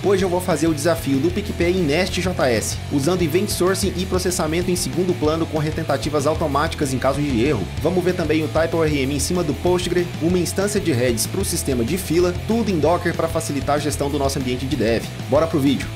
Hoje eu vou fazer o desafio do PicPay em Nest.js, usando Event Sourcing e processamento em segundo plano com retentativas automáticas em caso de erro. Vamos ver também o TypeORM em cima do Postgre, uma instância de Redis para o sistema de fila, tudo em Docker para facilitar a gestão do nosso ambiente de dev. Bora pro vídeo!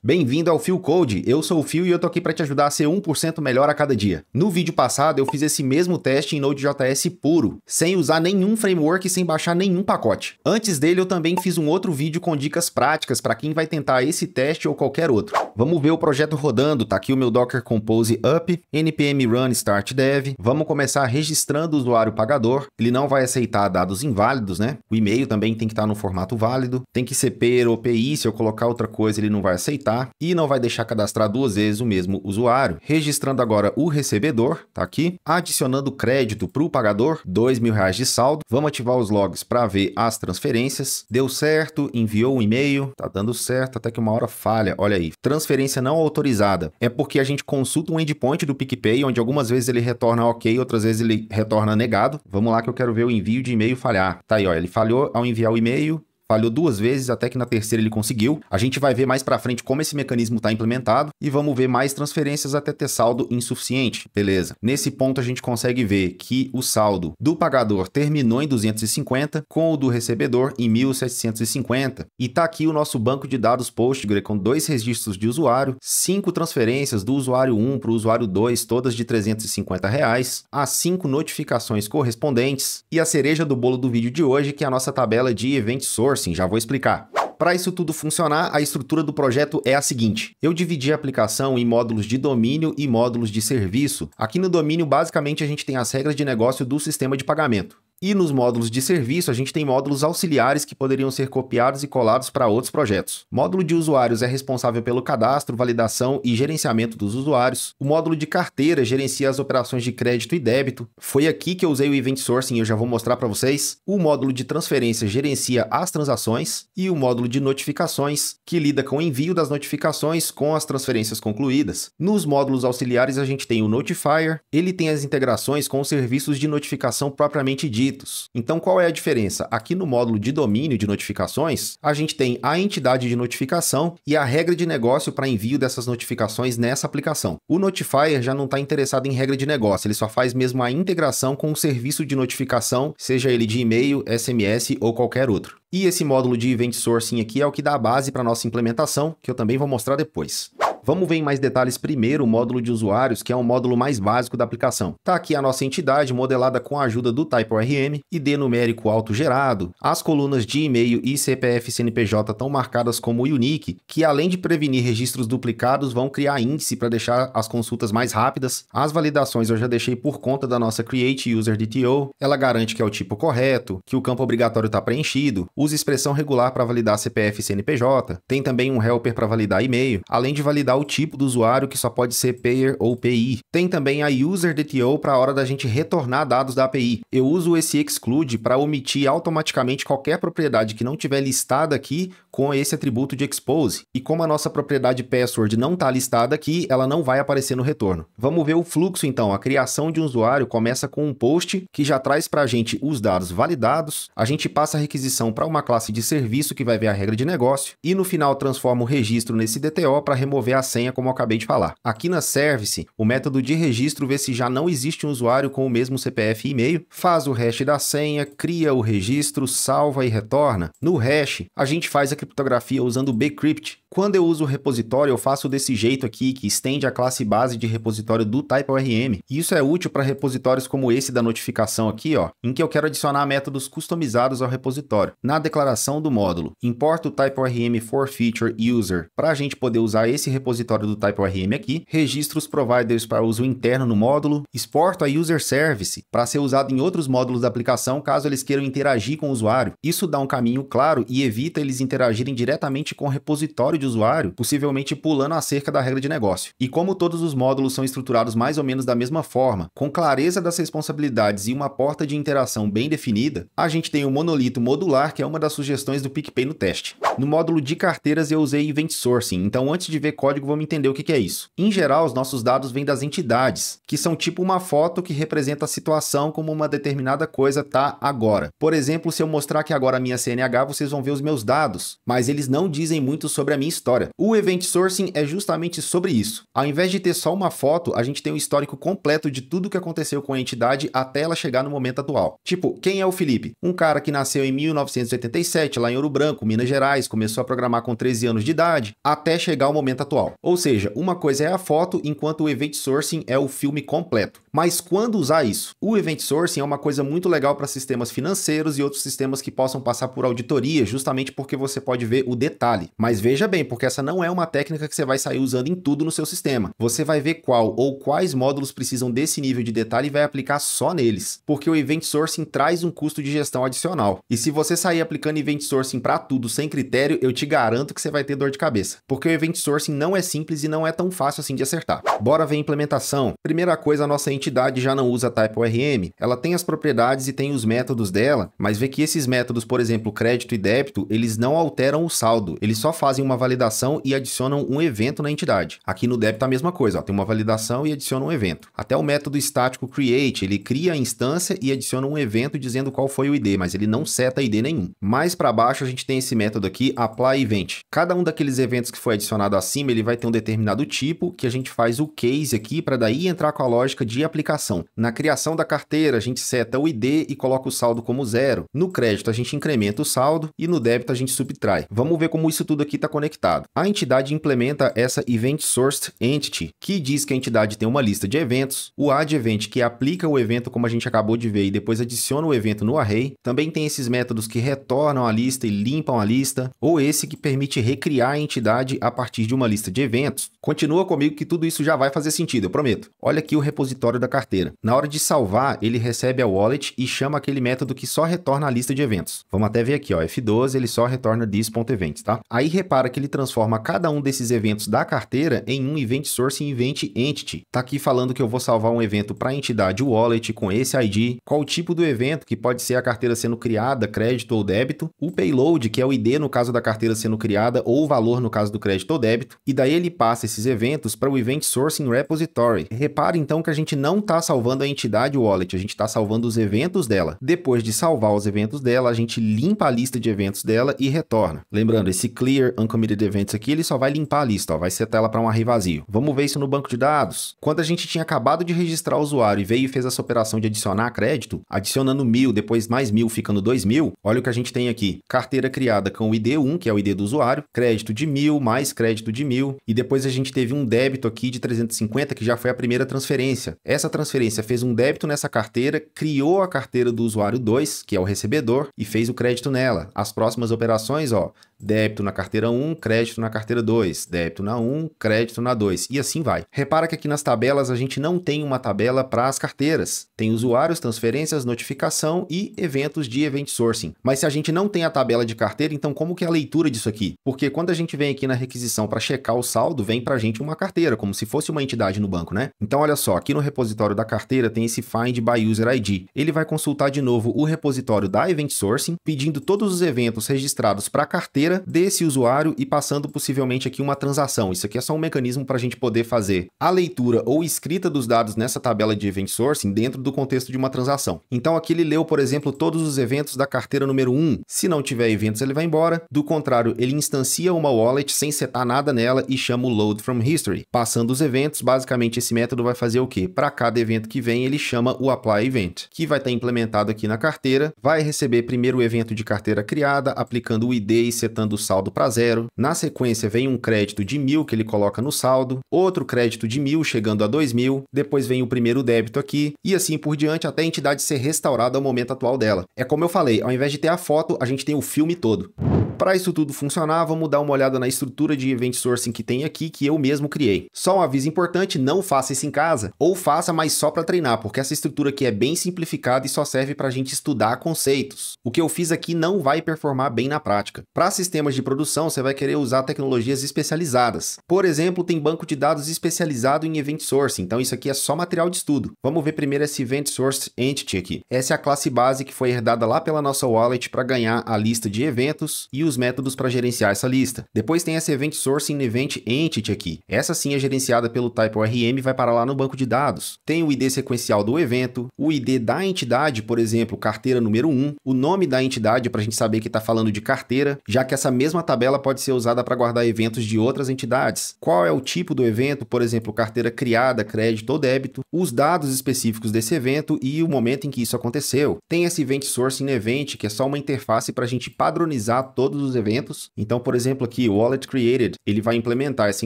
Bem-vindo ao Phil Code, eu sou o Phil e eu tô aqui para te ajudar a ser 1% melhor a cada dia. No vídeo passado eu fiz esse mesmo teste em Node.js puro, sem usar nenhum framework e sem baixar nenhum pacote. Antes dele eu também fiz um outro vídeo com dicas práticas para quem vai tentar esse teste ou qualquer outro. Vamos ver o projeto rodando, tá aqui o meu Docker Compose up, npm run start dev. Vamos começar registrando o usuário pagador, ele não vai aceitar dados inválidos, né? O e-mail também tem que estar no formato válido, tem que ser peer ou PI, se eu colocar outra coisa ele não vai aceitar. E não vai deixar cadastrar duas vezes o mesmo usuário. Registrando agora o recebedor, tá aqui. Adicionando crédito para o pagador, R$2.000 de saldo. Vamos ativar os logs para ver as transferências. Deu certo, enviou um e-mail, tá dando certo, até que uma hora falha, olha aí. Transferência não autorizada. É porque a gente consulta um endpoint do PicPay, onde algumas vezes ele retorna ok, outras vezes ele retorna negado. Vamos lá que eu quero ver o envio de e-mail falhar. Tá aí, ó, ele falhou ao enviar o e-mail. Falhou duas vezes, até que na terceira ele conseguiu. A gente vai ver mais pra frente como esse mecanismo está implementado e vamos ver mais transferências até ter saldo insuficiente. Beleza. Nesse ponto a gente consegue ver que o saldo do pagador terminou em 250, com o do recebedor em 1.750. E tá aqui o nosso banco de dados Postgre com 2 registros de usuário, 5 transferências do usuário 1 para o usuário 2, todas de R$350, as 5 notificações correspondentes e a cereja do bolo do vídeo de hoje, que é a nossa tabela de Event Sourcing. Já vou explicar. Para isso tudo funcionar, a estrutura do projeto é a seguinte. Eu dividi a aplicação em módulos de domínio e módulos de serviço. Aqui no domínio, basicamente, a gente tem as regras de negócio do sistema de pagamento. E nos módulos de serviço, a gente tem módulos auxiliares que poderiam ser copiados e colados para outros projetos. O módulo de usuários é responsável pelo cadastro, validação e gerenciamento dos usuários. O módulo de carteira gerencia as operações de crédito e débito. Foi aqui que eu usei o Event Sourcing, eu já vou mostrar para vocês. O módulo de transferência gerencia as transações. E o módulo de notificações, que lida com o envio das notificações com as transferências concluídas. Nos módulos auxiliares, a gente tem o Notifier. Ele tem as integrações com os serviços de notificação propriamente ditos. Então, qual é a diferença? Aqui no módulo de domínio de notificações, a gente tem a entidade de notificação e a regra de negócio para envio dessas notificações nessa aplicação. O Notifier já não está interessado em regra de negócio, ele só faz mesmo a integração com o serviço de notificação, seja ele de e-mail, SMS ou qualquer outro. E esse módulo de Event Sourcing aqui é o que dá a base para a nossa implementação, que eu também vou mostrar depois. Vamos ver em mais detalhes primeiro o módulo de usuários, que é o módulo mais básico da aplicação. Tá aqui a nossa entidade modelada com a ajuda do TypeORM, ID numérico autogerado, as colunas de e-mail e CPF CNPJ estão marcadas como unique, que além de prevenir registros duplicados, vão criar índice para deixar as consultas mais rápidas. As validações eu já deixei por conta da nossa Create User DTO, ela garante que é o tipo correto, que o campo obrigatório está preenchido, usa expressão regular para validar CPF e CNPJ, tem também um helper para validar e-mail, além de validar o tipo do usuário, que só pode ser payer ou PI. Tem também a User DTO para a hora da gente retornar dados da API. Eu uso esse exclude para omitir automaticamente qualquer propriedade que não tiver listada aqui com esse atributo de expose. E como a nossa propriedade password não está listada aqui, ela não vai aparecer no retorno. Vamos ver o fluxo então. A criação de um usuário começa com um post que já traz para a gente os dados validados. A gente passa a requisição para uma classe de serviço que vai ver a regra de negócio e no final transforma o registro nesse DTO para remover a senha, como eu acabei de falar. Aqui na Service, o método de registro vê se já não existe um usuário com o mesmo CPF e e-mail, faz o hash da senha, cria o registro, salva e retorna. No hash, a gente faz a criptografia usando o bcrypt. Quando eu uso o repositório, eu faço desse jeito aqui, que estende a classe base de repositório do TypeORM. E isso é útil para repositórios como esse da notificação aqui, ó, em que eu quero adicionar métodos customizados ao repositório. Na declaração do módulo, importa o TypeORM for feature user para a gente poder usar esse repositório do TypeORM aqui, registra os providers para uso interno no módulo, exporta a user service para ser usado em outros módulos da aplicação caso eles queiram interagir com o usuário. Isso dá um caminho claro e evita eles interagirem diretamente com o repositório de usuário, possivelmente pulando a cerca da regra de negócio. E como todos os módulos são estruturados mais ou menos da mesma forma, com clareza das responsabilidades e uma porta de interação bem definida, a gente tem o monolito modular, que é uma das sugestões do PicPay no teste. No módulo de carteiras eu usei Event Sourcing, então antes de ver código vamos entender o que é isso. Em geral, os nossos dados vêm das entidades, que são tipo uma foto que representa a situação como uma determinada coisa tá agora. Por exemplo, se eu mostrar aqui agora a minha CNH, vocês vão ver os meus dados, mas eles não dizem muito sobre a minha história. O Event Sourcing é justamente sobre isso. Ao invés de ter só uma foto, a gente tem um histórico completo de tudo que aconteceu com a entidade até ela chegar no momento atual. Tipo, quem é o Felipe? Um cara que nasceu em 1987, lá em Ouro Branco, Minas Gerais, começou a programar com 13 anos de idade, até chegar ao momento atual. Ou seja, uma coisa é a foto, enquanto o Event Sourcing é o filme completo. Mas quando usar isso? O Event Sourcing é uma coisa muito legal para sistemas financeiros e outros sistemas que possam passar por auditoria, justamente porque você pode ver o detalhe. Mas veja bem, porque essa não é uma técnica que você vai sair usando em tudo no seu sistema. Você vai ver qual ou quais módulos precisam desse nível de detalhe e vai aplicar só neles. Porque o Event Sourcing traz um custo de gestão adicional. E se você sair aplicando Event Sourcing para tudo sem critério, eu te garanto que você vai ter dor de cabeça. Porque o Event Sourcing não é simples e não é tão fácil assim de acertar. Bora ver a implementação. Primeira coisa, a nossa entidade já não usa type ORM. Ela tem as propriedades e tem os métodos dela, mas vê que esses métodos, por exemplo, crédito e débito, eles não alteram o saldo. Eles só fazem uma validação e adicionam um evento na entidade. Aqui no débito a mesma coisa, ó, tem uma validação e adiciona um evento. Até o método estático create, ele cria a instância e adiciona um evento dizendo qual foi o ID, mas ele não seta ID nenhum. Mais para baixo a gente tem esse método aqui, apply event. Cada um daqueles eventos que foi adicionado acima, ele vai ter um determinado tipo, que a gente faz o case aqui para daí entrar com a lógica de aplicação. Na criação da carteira, a gente seta o ID e coloca o saldo como 0. No crédito, a gente incrementa o saldo e no débito, a gente subtrai. Vamos ver como isso tudo aqui está conectado. A entidade implementa essa Event Sourced Entity, que diz que a entidade tem uma lista de eventos, o add event, que aplica o evento como a gente acabou de ver e depois adiciona o evento no array. Também tem esses métodos que retornam a lista e limpam a lista, ou esse que permite recriar a entidade a partir de uma lista de eventos. Continua comigo que tudo isso já vai fazer sentido, eu prometo. Olha aqui o repositório da carteira. Na hora de salvar, ele recebe a wallet e chama aquele método que só retorna a lista de eventos. Vamos até ver aqui, ó, F12, ele só retorna this.events, tá? Aí repara que ele transforma cada um desses eventos da carteira em um Event Source Event Entity. Tá aqui falando que eu vou salvar um evento para a entidade wallet com esse ID, qual o tipo do evento, que pode ser a carteira sendo criada, crédito ou débito, o payload, que é o ID no caso da carteira sendo criada, ou o valor no caso do crédito ou débito, e daí ele passa esses eventos para o Event Sourcing Repository. Repare então que a gente não está salvando a entidade wallet, a gente está salvando os eventos dela. Depois de salvar os eventos dela, a gente limpa a lista de eventos dela e retorna. Lembrando, esse Clear Uncommitted Events aqui, ele só vai limpar a lista, ó, vai setar ela para um array vazio. Vamos ver isso no banco de dados. Quando a gente tinha acabado de registrar o usuário e veio e fez essa operação de adicionar crédito, adicionando 1000, depois mais 1000, ficando 2000, olha o que a gente tem aqui. Carteira criada com o ID1, que é o ID do usuário, crédito de 1000, mais crédito de 1000, e depois a gente teve um débito aqui de 350, que já foi a primeira transferência. Essa transferência fez um débito nessa carteira, criou a carteira do usuário 2, que é o recebedor, e fez o crédito nela. As próximas operações, ó, débito na carteira 1, crédito na carteira 2, débito na 1, crédito na 2, e assim vai. Repara que aqui nas tabelas a gente não tem uma tabela para as carteiras. Tem usuários, transferências, notificação e eventos de Event Sourcing. Mas se a gente não tem a tabela de carteira, então como que é a leitura disso aqui? Porque quando a gente vem aqui na requisição para checar o saldo, vem para a gente uma carteira, como se fosse uma entidade no banco, né? Então olha só, aqui no repositório da carteira tem esse Find by User ID. Ele vai consultar de novo o repositório da Event Sourcing, pedindo todos os eventos registrados para a carteira desse usuário e passando possivelmente aqui uma transação. Isso aqui é só um mecanismo para a gente poder fazer a leitura ou escrita dos dados nessa tabela de Event Sourcing dentro do contexto de uma transação. Então aqui ele leu, por exemplo, todos os eventos da carteira número 1. Se não tiver eventos, ele vai embora. Do contrário, ele instancia uma wallet sem setar nada nela e chama o Load from History. Passando os eventos, basicamente esse método vai fazer o quê? Para cada evento que vem, ele chama o Apply Event, que vai estar implementado aqui na carteira, vai receber primeiro o evento de carteira criada, aplicando o ID e setando o saldo para 0. Na sequência, vem um crédito de 1000 que ele coloca no saldo, outro crédito de 1000 chegando a 2000, depois vem o primeiro débito aqui, e assim por diante até a entidade ser restaurada ao momento atual dela. É como eu falei, ao invés de ter a foto, a gente tem o filme todo. Para isso tudo funcionar, vamos dar uma olhada na estrutura de Event Sourcing que tem aqui, que eu mesmo criei. Só um aviso importante, não faça isso em casa, ou faça, mas só para treinar, porque essa estrutura aqui é bem simplificada e só serve para a gente estudar conceitos. O que eu fiz aqui não vai performar bem na prática. Para sistemas de produção, você vai querer usar tecnologias especializadas. Por exemplo, tem banco de dados especializado em Event Sourcing, então isso aqui é só material de estudo. Vamos ver primeiro esse Event Sourced Entity aqui. Essa é a classe base que foi herdada lá pela nossa wallet para ganhar a lista de eventos e os métodos para gerenciar essa lista. Depois tem essa Event Source e Event Entity aqui. Essa sim é gerenciada pelo type ORM e vai parar lá no banco de dados. Tem o ID sequencial do evento, o ID da entidade, por exemplo, carteira número 1, o nome da entidade para a gente saber que está falando de carteira, já que essa mesma tabela pode ser usada para guardar eventos de outras entidades. Qual é o tipo do evento, por exemplo, carteira criada, crédito ou débito, os dados específicos desse evento e o momento em que isso aconteceu. Tem esse Event Source in Event, que é só uma interface para a gente padronizar todos os eventos. Então, por exemplo, aqui o Wallet Created, ele vai implementar essa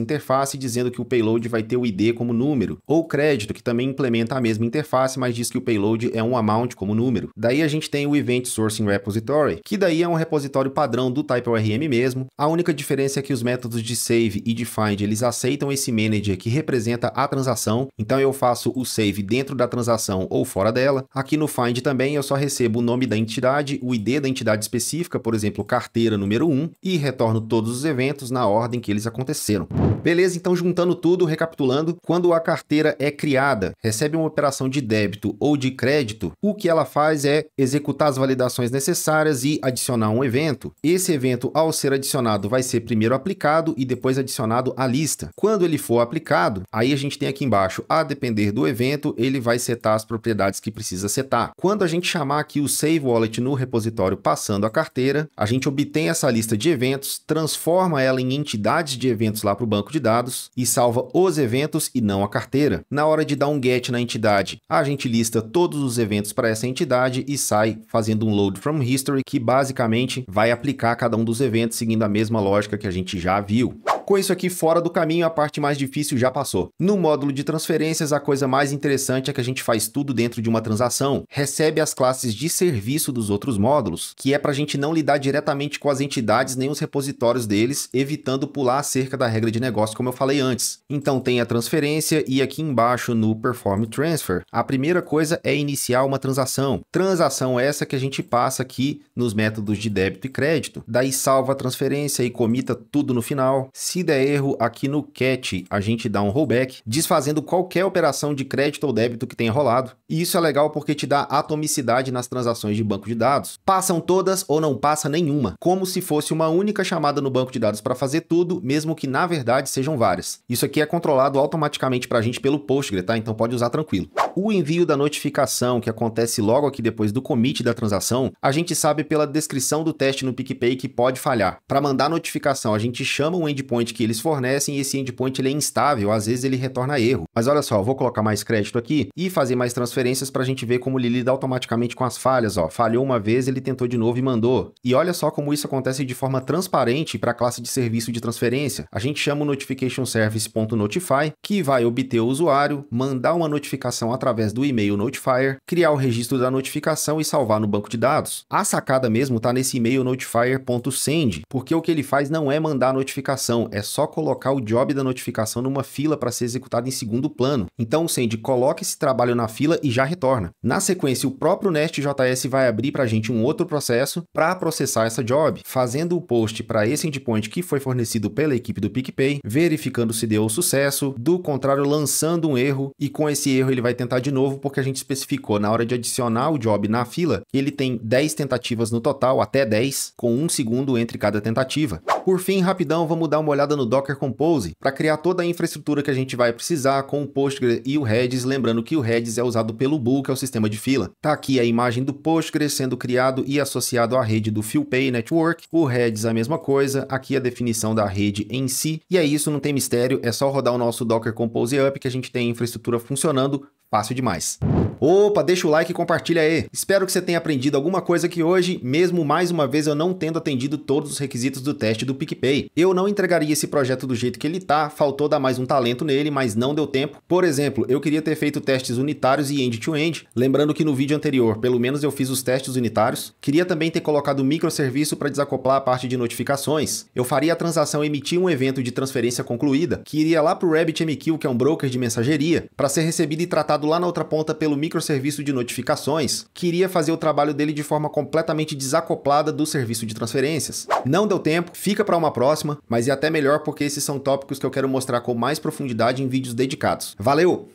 interface dizendo que o payload vai ter o ID como número, ou crédito, que também implementa a mesma interface, mas diz que o payload é um amount como número. Daí a gente tem o Event Source in Repository, que daí é um repositório padrão do type ORM mesmo. A única diferença é que os métodos de save e de find, eles aceitam esse manager que representa a transação. Então eu faço o save dentro da transação ou fora dela. Aqui no find também eu só recebo o nome da entidade, o ID da entidade específica, por exemplo, carteira número 1, e retorno todos os eventos na ordem que eles aconteceram. Beleza, então juntando tudo, recapitulando, quando a carteira é criada, recebe uma operação de débito ou de crédito, o que ela faz é executar as validações necessárias e adicionar um evento. Esse evento, ao ser adicionado, vai ser primeiro aplicado e depois adicionado à lista. Quando ele for aplicado, aí a gente tem aqui embaixo, a depender do evento, ele vai setar as propriedades que precisa setar. Quando a gente chamar aqui o Save Wallet no repositório passando a carteira, a gente obtém essa lista de eventos, transforma ela em entidades de eventos lá para o banco de dados e salva os eventos e não a carteira. Na hora de dar um get na entidade, a gente lista todos os eventos para essa entidade e sai fazendo um load from history, que basicamente vai aplicar cada um dos eventos seguindo a mesma lógica que a gente já viu. Com isso aqui fora do caminho, a parte mais difícil já passou. No módulo de transferências, a coisa mais interessante é que a gente faz tudo dentro de uma transação, recebe as classes de serviço dos outros módulos, que é para a gente não lidar diretamente com as entidades nem os repositórios deles, evitando pular a cerca da regra de negócio, como eu falei antes. Então tem a transferência e aqui embaixo no Perform Transfer, a primeira coisa é iniciar uma transação. Transação essa que a gente passa aqui nos métodos de débito e crédito. Daí salva a transferência e comita tudo no final. Se der erro, aqui no catch, a gente dá um rollback, desfazendo qualquer operação de crédito ou débito que tenha rolado. E isso é legal porque te dá atomicidade nas transações de banco de dados. Passam todas ou não passa nenhuma, como se fosse uma única chamada no banco de dados para fazer tudo, mesmo que na verdade sejam várias. Isso aqui é controlado automaticamente para a gente pelo Postgre, tá? Então pode usar tranquilo. O envio da notificação, que acontece logo aqui depois do commit da transação, a gente sabe pela descrição do teste no PicPay que pode falhar. Para mandar notificação, a gente chama um endpoint que eles fornecem e esse endpoint ele é instável, às vezes ele retorna erro. Mas olha só, eu vou colocar mais crédito aqui e fazer mais transferências para a gente ver como ele lida automaticamente com as falhas. Ó, falhou uma vez, ele tentou de novo e mandou. E olha só como isso acontece de forma transparente para a classe de serviço de transferência. A gente chama o notification service.notify, que vai obter o usuário, mandar uma notificação através do e-mail notifier, criar o registro da notificação e salvar no banco de dados. A sacada mesmo está nesse e-mail notifier.send, porque o que ele faz não é mandar a notificação, é só colocar o job da notificação numa fila para ser executado em segundo plano. Então o send coloca esse trabalho na fila e já retorna. Na sequência, o próprio Nest.js vai abrir para a gente um outro processo para processar essa job, fazendo o post para esse endpoint que foi fornecido pela equipe do PicPay, verificando se deu sucesso, do contrário lançando um erro, e com esse erro ele vai tentar de novo porque a gente especificou na hora de adicionar o job na fila que ele tem 10 tentativas no total, até 10, com 1 segundo entre cada tentativa. Por fim, rapidão, vamos dar uma olhada no Docker Compose para criar toda a infraestrutura que a gente vai precisar com o Postgre e o Redis, lembrando que o Redis é usado pelo Bull, que é o sistema de fila. Tá aqui a imagem do Postgre sendo criado e associado à rede do PhilPay Network, o Redis a mesma coisa, aqui a definição da rede em si, e é isso, não tem mistério, é só rodar o nosso Docker Compose Up que a gente tem a infraestrutura funcionando. Fácil demais. Opa, deixa o like e compartilha aí. Espero que você tenha aprendido alguma coisa que hoje, mesmo mais uma vez eu não tendo atendido todos os requisitos do teste do PicPay. Eu não entregaria esse projeto do jeito que ele tá, faltou dar mais um talento nele, mas não deu tempo. Por exemplo, eu queria ter feito testes unitários e end-to-end, lembrando que no vídeo anterior, pelo menos eu fiz os testes unitários. Queria também ter colocado microserviço para desacoplar a parte de notificações. Eu faria a transação emitir um evento de transferência concluída, que iria lá para o RabbitMQ, que é um broker de mensageria, para ser recebido e tratado lá na outra ponta pelo microserviço de notificações, que iria fazer o trabalho dele de forma completamente desacoplada do serviço de transferências. Não deu tempo, fica para uma próxima, mas é até melhor porque esses são tópicos que eu quero mostrar com mais profundidade em vídeos dedicados. Valeu!